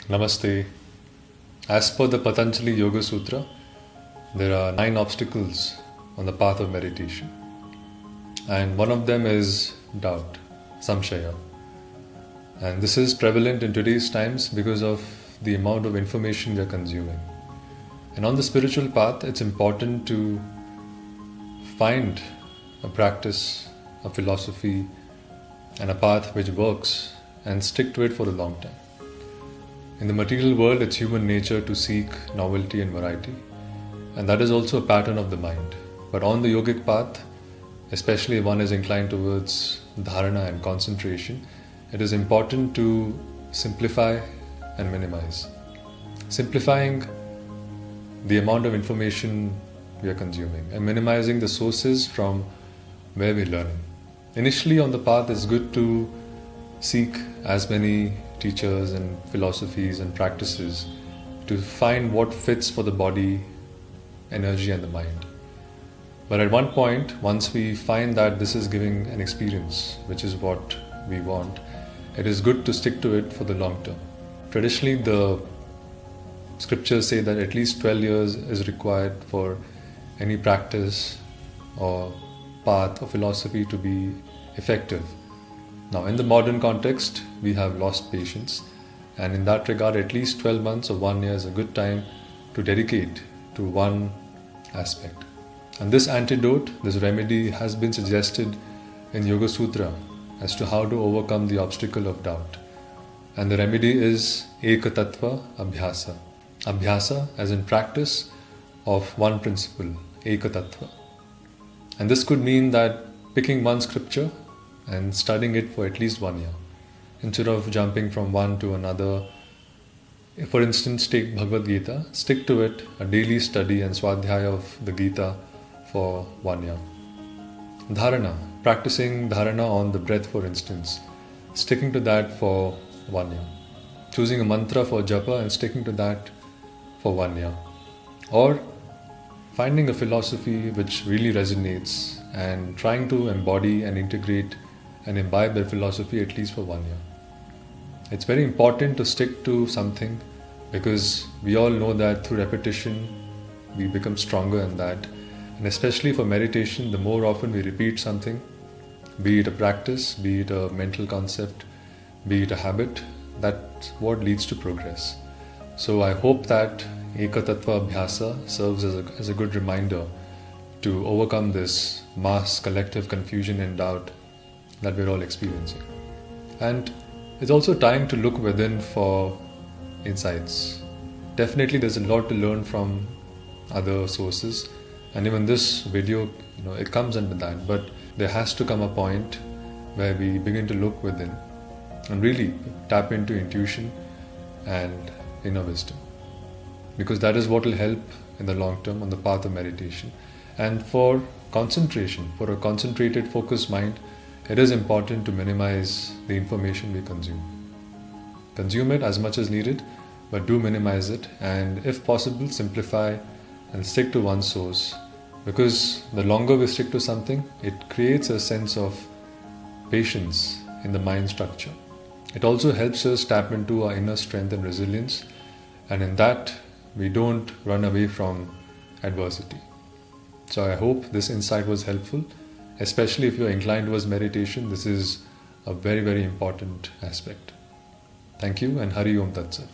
Namaste. As per the Patanjali Yoga Sutra, there are 9 obstacles on the path of meditation. And one of them is doubt, samshaya. And this is prevalent in today's times because of the amount of information we are consuming. And on the spiritual path, it's important to find a practice, a philosophy, and a path which works and stick to it for a long time. In the material world, it's human nature to seek novelty and variety, and that is also a pattern of the mind. But on the yogic path, especially if one is inclined towards dharana and concentration, it is important to simplify and minimize. Simplifying the amount of information we are consuming and minimizing the sources from where we're learning. Initially on the path, it's good to seek as many teachers and philosophies and practices to find what fits for the body, energy and the mind. But at one point, once we find that this is giving an experience, which is what we want, it is good to stick to it for the long term. Traditionally, the scriptures say that at least 12 years is required for any practice or path or philosophy to be effective. Now, in the modern context, we have lost patience, and in that regard, at least 12 months or 1 year is a good time to dedicate to one aspect. And this antidote, this remedy, has been suggested in Yoga Sutra as to how to overcome the obstacle of doubt. And the remedy is Eka Tattva Abhyāsa. Abhyāsa as in practice of one principle, Eka Tattva. And this could mean that picking one scripture and studying it for at least 1 year, instead of jumping from one to another. For instance, take Bhagavad Gita, stick to it, a daily study and swadhyaya of the Gita for 1 year. Dharana, practicing dharana on the breath, for instance, sticking to that for 1 year. Choosing a mantra for japa and sticking to that for 1 year. Or finding a philosophy which really resonates and trying to embody and integrate and imbibe their philosophy at least for 1 year. It's very important to stick to something because we all know that through repetition we become stronger in that. And especially for meditation, the more often we repeat something, be it a practice, be it a mental concept, be it a habit, that's what leads to progress. So I hope that Eka Tattva Abhyāsa serves as a good reminder to overcome this mass collective confusion and doubt that we're all experiencing. And it's also time to look within for insights. Definitely there's a lot to learn from other sources, and even this video, it comes under that, but there has to come a point where we begin to look within and really tap into intuition and inner wisdom, because that is what will help in the long term on the path of meditation. And for concentration, for a concentrated, focused mind, it is important to minimize the information we consume. Consume it as much as needed, but do minimize it, and if possible, simplify and stick to one source, because the longer we stick to something, it creates a sense of patience in the mind structure. It also helps us tap into our inner strength and resilience, and in that, we don't run away from adversity. So I hope this insight was helpful. Especially if you're inclined towards meditation, this is a very, very important aspect. Thank you, and Hari Om Tat Sat.